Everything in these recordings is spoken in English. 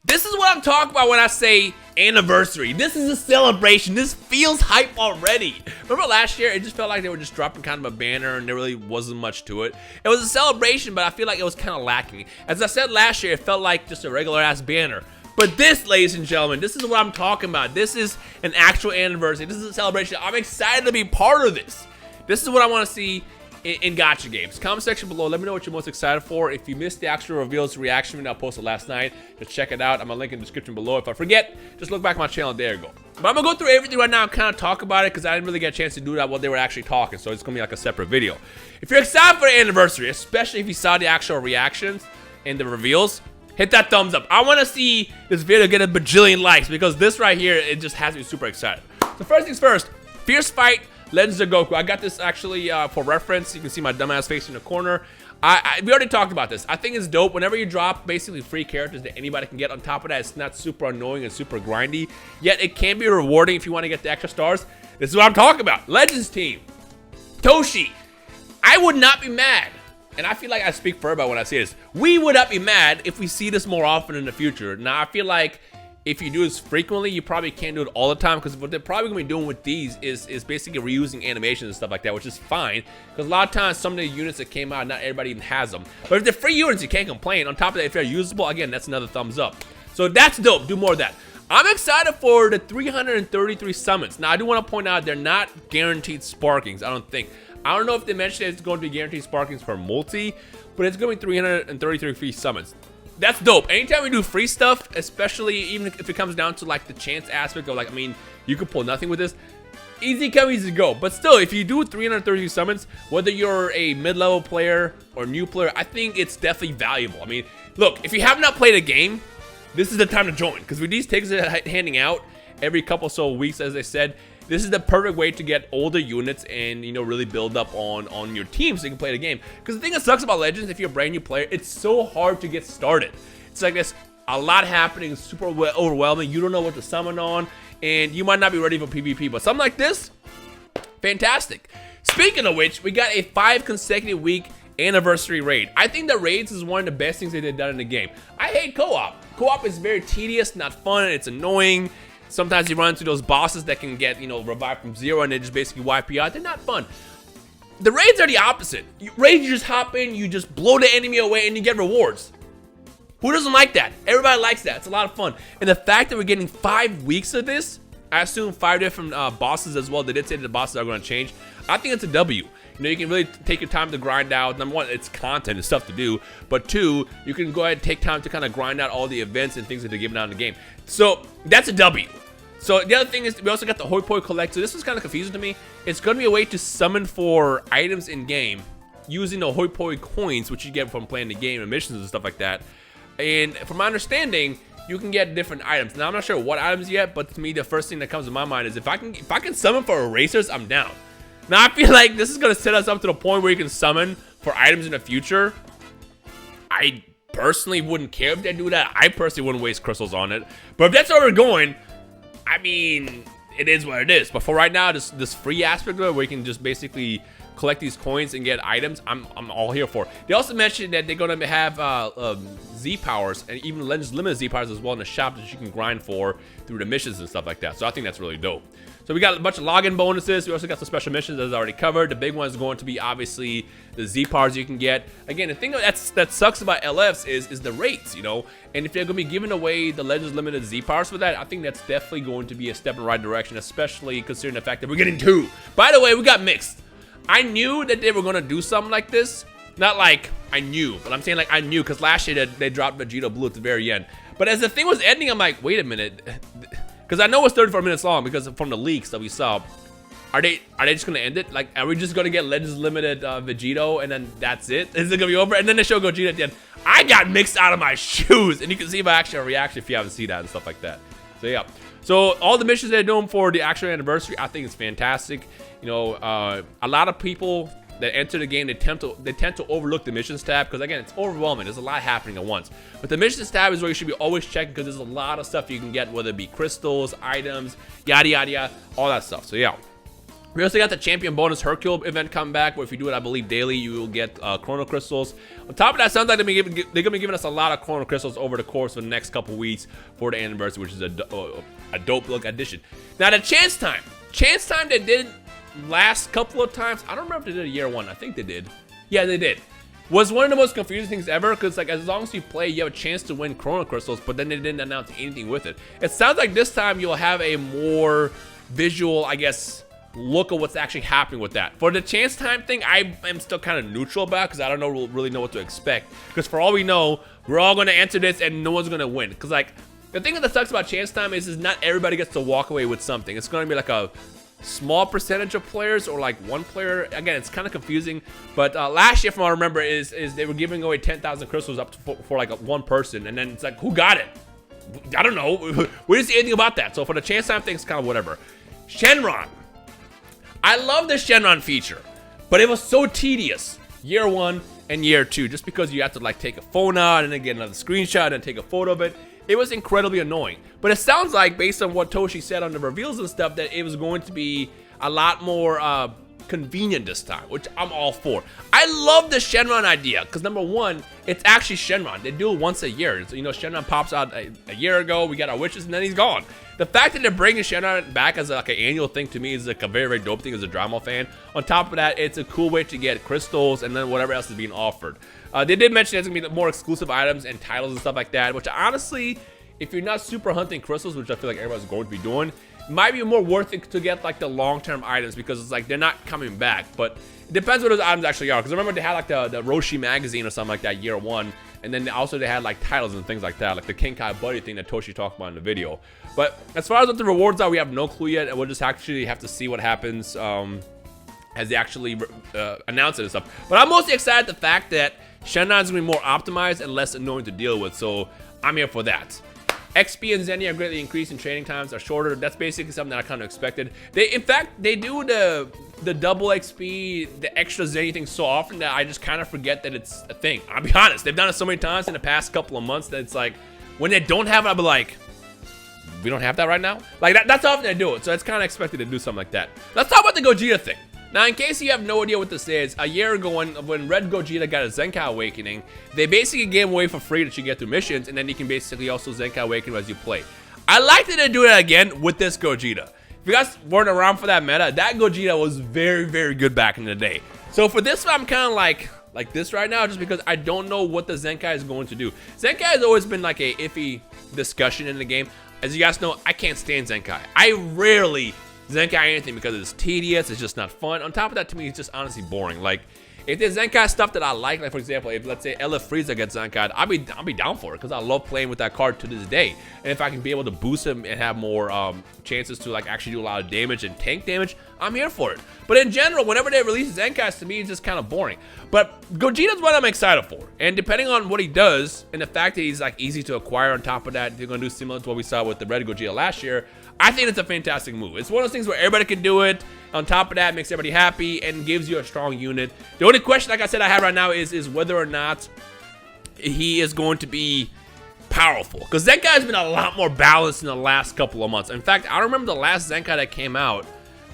This is what I'm talking about when I say anniversary. This is a celebration. This feels hype already. Remember last year? It just felt like they were just dropping kind of a banner and there really wasn't much to it. It was a celebration, but I feel like it was kind of lacking. As I said last year, it felt like just a regular ass banner. But this, ladies and gentlemen, this is what I'm talking about. This is an actual anniversary. This is a celebration. I'm excited to be part of this. This is what I want to see in gacha games. Comment section below. Let me know what you're most excited for. If you missed the actual reveals reaction video I posted last night, just check it out. I'm gonna link in the description below. If I forget, just look back at my channel. There you go. But I'm gonna go through everything right now and kind of talk about it because I didn't really get a chance to do that while they were actually talking. So it's gonna be like a separate video. If you're excited for the anniversary, especially if you saw the actual reactions and the reveals, hit that thumbs up. I want to see this video get a bajillion likes because this right here, it just has me super excited. So first things first, Fierce Fight Legends of Goku. I got this actually for reference. You can see my dumbass face in the corner. We already talked about this. I think it's dope. Whenever you drop basically free characters that anybody can get, on top of that, it's not super annoying and super grindy. Yet it can be rewarding if you want to get the extra stars. This is what I'm talking about. Legends team. Toshi. I would not be mad. And I feel like I speak for everybody when I say this. We would not be mad if we see this more often in the future. Now, I feel like if you do this frequently, you probably can't do it all the time because what they're probably going to be doing with these is basically reusing animations and stuff like that, which is fine because a lot of times some of the units that came out, not everybody even has them. But if they're free units, you can't complain. On top of that, if they're usable, again, that's another thumbs up. So that's dope. Do more of that. I'm excited for the 333 summons. Now, I do want to point out they're not guaranteed sparkings, I don't think. I don't know if they mentioned it's going to be guaranteed sparkings for multi, but it's going to be 333 free summons. That's dope. Anytime we do free stuff, especially even if it comes down to like the chance aspect of like, I mean, you could pull nothing with this. Easy come, easy go. But still, if you do 333 summons, whether you're a mid-level player or new player, I think it's definitely valuable. I mean, look, if you have not played a game, this is the time to join. Because with these tickets that handing out every couple so weeks, as I said, this is the perfect way to get older units and, you know, really build up on your team so you can play the game. Because the thing that sucks about Legends, if you're a brand new player, it's so hard to get started. It's like there's a lot happening, super overwhelming. You don't know what to summon on, and you might not be ready for PvP. But something like this, fantastic. Speaking of which, we got a 5 consecutive week anniversary raid. I think the raids is one of the best things they've done in the game. I hate co-op. Co-op is very tedious, not fun, it's annoying. Sometimes you run into those bosses that can get, you know, revived from zero and they just basically wipe you out. They're not fun. The raids are the opposite. Raids, you just hop in, you just blow the enemy away, and you get rewards. Who doesn't like that? Everybody likes that. It's a lot of fun. And the fact that we're getting 5 weeks of this, I assume 5 different bosses as well. They did say that the bosses are going to change. I think it's a W. You know, you can really take your time to grind out. Number one, it's content and stuff to do. But 2, you can go ahead and take time to kind of grind out all the events and things that they're giving out in the game. So that's a W. So the other thing is we also got the Poi Collector. This was kind of confusing to me. It's going to be a way to summon for items in game using the Poi coins, which you get from playing the game and missions and stuff like that. And from my understanding, you can get different items. Now I'm not sure what items yet, but to me the first thing that comes to my mind is if I can summon for erasers, I'm down. Now I feel like this is going to set us up to the point where you can summon for items in the future. I personally wouldn't care if they do that. I personally wouldn't waste crystals on it. But if that's where we're going, I mean, it is what it is. But for right now, this free aspect of it where you can just basically collect these coins and get items, I'm all here for. They also mentioned that they're going to have Z powers and even Legends limited Z powers as well in the shop that you can grind for through the missions and stuff like that. So I think that's really dope. So we got a bunch of login bonuses. We also got some special missions as I already covered. The big one is going to be obviously the Z powers you can get. Again, the thing that sucks about LFs is the rates, you know. And if they're going to be giving away the Legends limited Z powers for that, I think that's definitely going to be a step in the right direction, especially considering the fact that we're getting 2. By the way, we got mixed. I knew that they were going to do something like this. Not like I knew, but I'm saying like I knew because last year they dropped Vegeta Blue at the very end. But as the thing was ending, I'm like, wait a minute. Because I know it's 34 minutes long because from the leaks that we saw. Are they just going to end it? Like, are we just going to get Legends Limited Vegito and then that's it? Is it going to be over? And then they show Gojira at the end. I got mixed out of my shoes. And you can see my actual reaction if you haven't seen that and stuff like that. So, yeah. So, all the missions they're doing for the actual anniversary, I think it's fantastic. You know, a lot of people that enter the game, they tend to overlook the missions tab because, again, it's overwhelming. There's a lot happening at once. But the missions tab is where you should be always checking because there's a lot of stuff you can get, whether it be crystals, items, yada, yada, yada, all that stuff. So, yeah. We also got the champion bonus Hercule event coming back, where if you do it, I believe, daily, you will get Chrono Crystals. On top of that, sounds like they're going to be giving us a lot of Chrono Crystals over the course of the next couple weeks for the anniversary, which is a dope look addition. Now, the Chance Time. Chance Time they did last couple of times. I don't remember if they did a year one. I think they did. Yeah, they did. Was one of the most confusing things ever, because like as long as you play, you have a chance to win Chrono Crystals, but then they didn't announce anything with it. It sounds like this time you'll have a more visual, I guess, look at what's actually happening with that. For the Chance Time thing, I am still kind of neutral about, because I don't really know what to expect. Because for all we know, we're all going to enter this and no one's going to win. Because like, the thing that sucks about Chance Time is not everybody gets to walk away with something. It's going to be like a small percentage of players, or like one player. Again, it's kind of confusing. But last year, from what I remember, is they were giving away 10,000 crystals up for like one person. And then it's like, who got it? I don't know. We didn't see anything about that. So for the Chance Time thing, it's kind of whatever. Shenron. I love the Shenron feature, but it was so tedious year one and year two, just because you have to like take a phone out and then get another screenshot and take a photo of it. It was incredibly annoying. But it sounds like, based on what Toshi said on the reveals and stuff, that it was going to be a lot more convenient this time, which I'm all for. I love the Shenron idea, because number one, it's actually Shenron. They do it once a year. So, you know, Shenron pops out a year ago, we got our wishes, and then he's gone. The fact that they're bringing Shenron back as like an annual thing, to me, is like a very, very dope thing as a drama fan. On top of that, it's a cool way to get crystals and then whatever else is being offered. They did mention there's going to be more exclusive items and titles and stuff like that, which honestly, if you're not super hunting crystals, which I feel like everybody's going to be doing, it might be more worth it to get like the long-term items, because it's like they're not coming back. But it depends what those items actually are, because remember they had like the Roshi magazine or something like that year one, and then also they had like titles and things like that, like the Kenkai Buddy thing that Toshi talked about in the video. But as far as what the rewards are, we have no clue yet, and we'll just actually have to see what happens as they actually announce it and stuff. But I'm mostly excited the fact that Shenron's going to be more optimized and less annoying to deal with, so I'm here for that. XP and Zenny are greatly increased, and training times are shorter. That's basically something that I kind of expected. In fact, they do the double XP, the extra Zenny thing so often that I just kind of forget that it's a thing. I'll be honest, they've done it so many times in the past couple of months that it's like, when they don't have it, I'll be like, we don't have that right now? Like, that's how often they do it, so it's kind of expected to do something like that. Let's talk about the Gojira thing. Now, in case you have no idea what this is, a year ago when Red Gojira got a Zenkai Awakening, they basically gave away for free that you get through missions, and then you can basically also Zenkai Awaken as you play. I like that they do that again with this Gojira. If you guys weren't around for that meta, that Gojira was very, very good back in the day. So for this one, I'm kind of like this right now, just because I don't know what the Zenkai is going to do. Zenkai has always been like a iffy discussion in the game. As you guys know, I can't stand Zenkai. I rarely Zenkai anything because it's tedious, it's just not fun. On top of that, to me, it's just honestly boring. Like, if there's Zenkai stuff that I like for example, if let's say LF Frieza gets Zenkai'd, I'll be down for it, because I love playing with that card to this day. And if I can be able to boost him and have more chances to like actually do a lot of damage and tank damage, I'm here for it. But in general, whenever they release Zenkais, to me, it's just kind of boring. But Gogeta's what I'm excited for. And depending on what he does, and the fact that he's like easy to acquire, on top of that, they're gonna do similar to what we saw with the Red Gojira last year, I think it's a fantastic move. It's one of those things where everybody can do it. On top of that, makes everybody happy and gives you a strong unit. The only question, like I said, I have right now is whether or not he is going to be powerful. Because Zenkai has been a lot more balanced in the last couple of months. In fact, I remember the last Zenkai that came out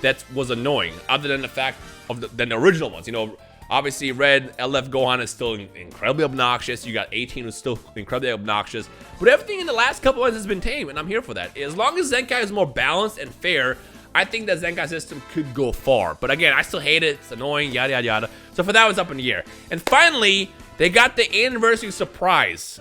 that was annoying, other than the fact of the original ones. You know, obviously Red LF Gohan is still incredibly obnoxious. You got 18 who's still incredibly obnoxious. But everything in the last couple of months has been tame, and I'm here for that. As long as Zenkai is more balanced and fair, I think that Zenkai system could go far. But again, I still hate it. It's annoying, yada, yada, yada. So for that, it's up in the air. And finally, they got the anniversary surprise.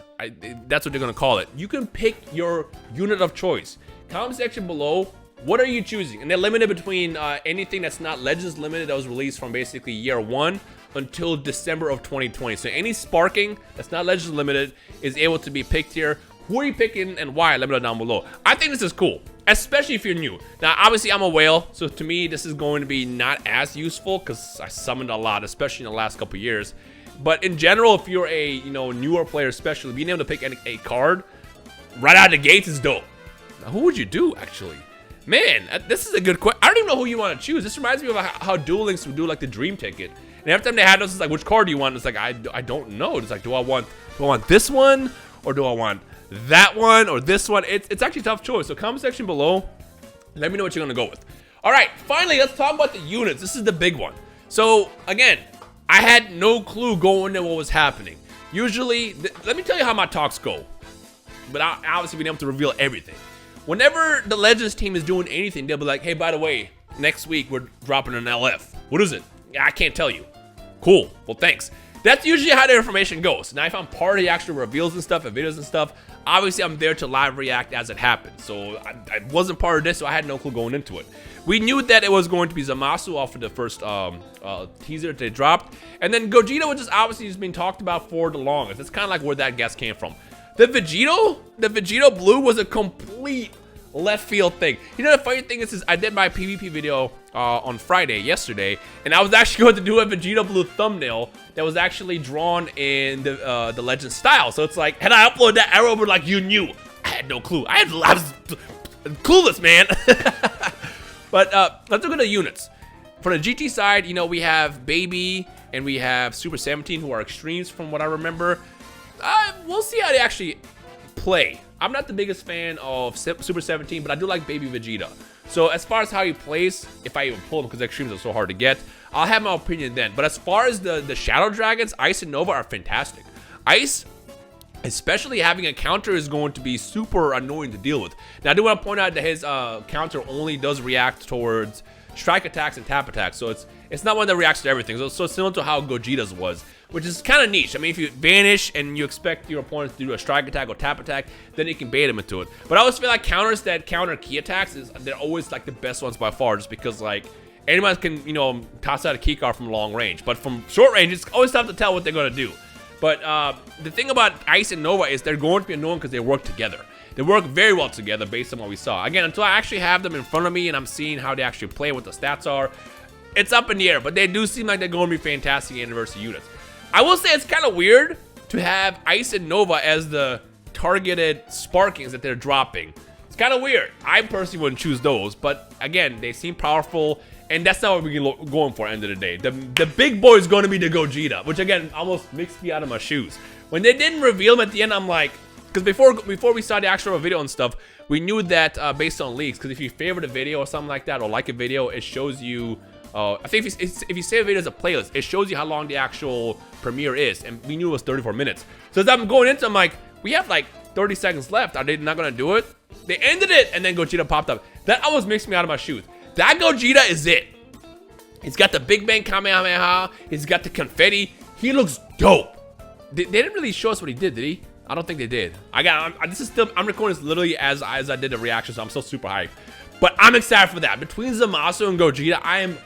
That's what they're going to call it. You can pick your unit of choice. Comment section below, what are you choosing? And they're limited between anything that's not Legends limited that was released from basically year one until December of 2020. So any sparking that's not Legends limited is able to be picked here. Who are you picking and why? Let me know down below. I think this is cool, especially if you're new. Now, obviously, I'm a whale, so to me, this is going to be not as useful because I summoned a lot, especially in the last couple years. But in general, if you're a newer player, especially being able to pick a card right out of the gates is dope. Now, who would you do actually? Man, this is a good question. I don't even know who you want to choose. This reminds me of how Duel Links would do like the Dream Ticket. And every time they had those, it's like, which card do you want? It's like, I don't know. It's like, do I want this one, or do I want that one, or this one? It's actually a tough choice. So comment section below, let me know what you're gonna go with. All right, finally, let's talk about the units. This is the big one. So again, I had no clue going into what was happening. Usually, let me tell you how my talks go, but I obviously being able to reveal everything. Whenever the Legends team is doing anything, they'll be like, hey, by the way, next week we're dropping an LF. What is it? Yeah, I can't tell you. Cool. Well, thanks. That's usually how the information goes. Now, if I'm part of the actual reveals and stuff and videos and stuff, obviously I'm there to live react as it happens. So I wasn't part of this, so I had no clue going into it. We knew that it was going to be Zamasu off of the first teaser that they dropped. And then Gojira, which is obviously just being talked about for the longest. That's kind of like where that guess came from. The Vegito Blue was a complete left field thing. You know, the funny thing is I did my PvP video on Friday, yesterday, and I was actually going to do a Vegito Blue thumbnail that was actually drawn in the Legend style. So it's like, had I uploaded that arrow, but like you knew, I had no clue. I was clueless, man. But let's look at the units. For the GT side, you know, we have Baby and we have Super 17, who are extremes from what I remember. We'll see how they actually play. I'm not the biggest fan of Super 17, but I do like Baby Vegeta. So as far as how he plays, if I even pull him, because extremes are so hard to get, I'll have my opinion then. But as far as the Shadow Dragons, Ice and Nova are fantastic. Ice, especially having a counter, is going to be super annoying to deal with. Now I do want to point out that his counter only does react towards strike attacks and tap attacks, so it's not one that reacts to everything. So similar to how Gogeta's was, which is kind of niche. I mean, if you vanish and you expect your opponent to do a strike attack or tap attack, then you can bait them into it. But I always feel like counters that counter key attacks they're always like the best ones by far, just because like anyone can, you know, toss out a key card from long range, but from short range it's always tough to tell what they're gonna do. But the thing about Ice and Nova is they're going to be annoying because they work together. They work very well together based on what we saw. Again, until I actually have them in front of me and I'm seeing how they actually play, what the stats are, it's up in the air. But they do seem like they're going to be fantastic anniversary units. I will say it's kind of weird to have Ice and Nova as the targeted sparkings that they're dropping. It's kind of weird. I personally wouldn't choose those. But again, they seem powerful. And that's not what we're going for at the end of the day. The big boy is going to be the Gojira, which again almost makes me out of my shoes. When they didn't reveal him at the end, I'm like, because before we saw the actual video and stuff, we knew that based on leaks. Because if you favorite a video or something like that, or like a video, it shows you. I think if you save a video as a playlist, it shows you how long the actual premiere is, and we knew it was 34 minutes. So as I'm going into, I'm like, we have like 30 seconds left. Are they not gonna do it? They ended it, and then Gojira popped up. That almost makes me out of my shoes. That Gojira is it. He's got the Big Bang Kamehameha. He's got the confetti. He looks dope. They didn't really show us what he did he? I don't think they did. I'm recording this literally as I did the reaction, so I'm still super hyped. But I'm excited for that. Between Zamasu and Gojira, I am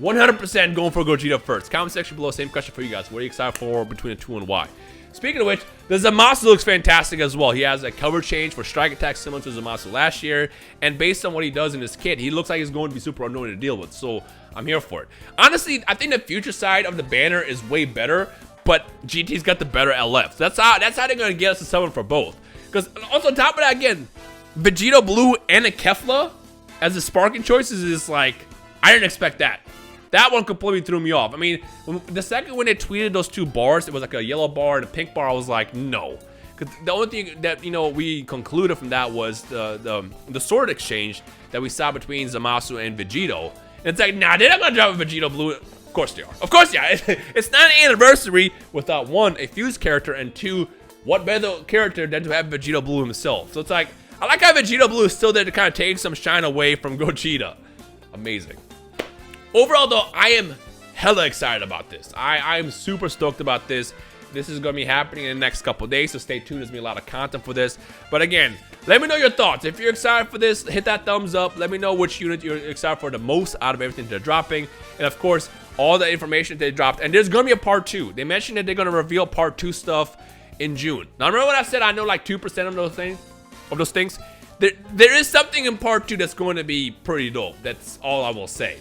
100% going for Gojira first. Comment section below, same question for you guys. What are you excited for between the two and why? Speaking of which, the Zamasu looks fantastic as well. He has a cover change for strike attacks similar to Zamasu last year. And based on what he does in his kit, he looks like he's going to be super annoying to deal with. So I'm here for it. Honestly, I think the future side of the banner is way better. But GT's got the better LF. So that's how they're going to get us to summon for both. Because also on top of that, again, Vegito Blue and a Kefla as the sparking choices is like, I didn't expect that. That one completely threw me off. I mean, the second when they tweeted those two bars, it was like a yellow bar and a pink bar. I was like, no. Because the only thing that, you know, we concluded from that was the sword exchange that we saw between Zamasu and Vegito. And it's like, nah, they're not going to drop a Vegito Blue. Of course they are. Of course, yeah. It's not an anniversary without one, a fused character, and two, what better character than to have Vegito Blue himself. So it's like, I like how Vegito Blue is still there to kind of take some shine away from Gojira. Amazing. Overall, though, I am hella excited about this. I'm super stoked about this. This is going to be happening in the next couple of days, so stay tuned. There's going to be a lot of content for this. But again, let me know your thoughts. If you're excited for this, hit that thumbs up. Let me know which unit you're excited for the most out of everything they're dropping. And of course, all the information they dropped. And there's going to be a part 2. They mentioned that they're going to reveal part 2 stuff in June. Now, remember what I said? I know like 2% of those things. There is something in part 2 that's going to be pretty dope. That's all I will say.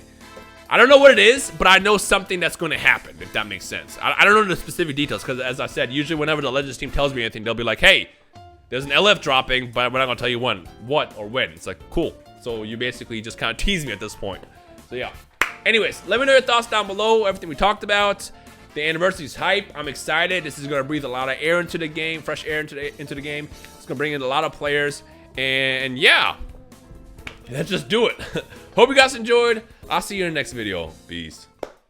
I don't know what it is, but I know something that's going to happen, if that makes sense. I don't know the specific details, because as I said, usually whenever the Legends team tells me anything, they'll be like, hey, there's an LF dropping, but we're not going to tell you when, what, or when. It's like, cool. So you basically just kind of tease me at this point. So yeah. Anyways, let me know your thoughts down below, everything we talked about. The anniversary's hype. I'm excited. This is going to breathe a lot of air into the game, fresh air into the game. It's going to bring in a lot of players. And yeah, let's just do it. Hope you guys enjoyed. I'll see you in the next video. Peace.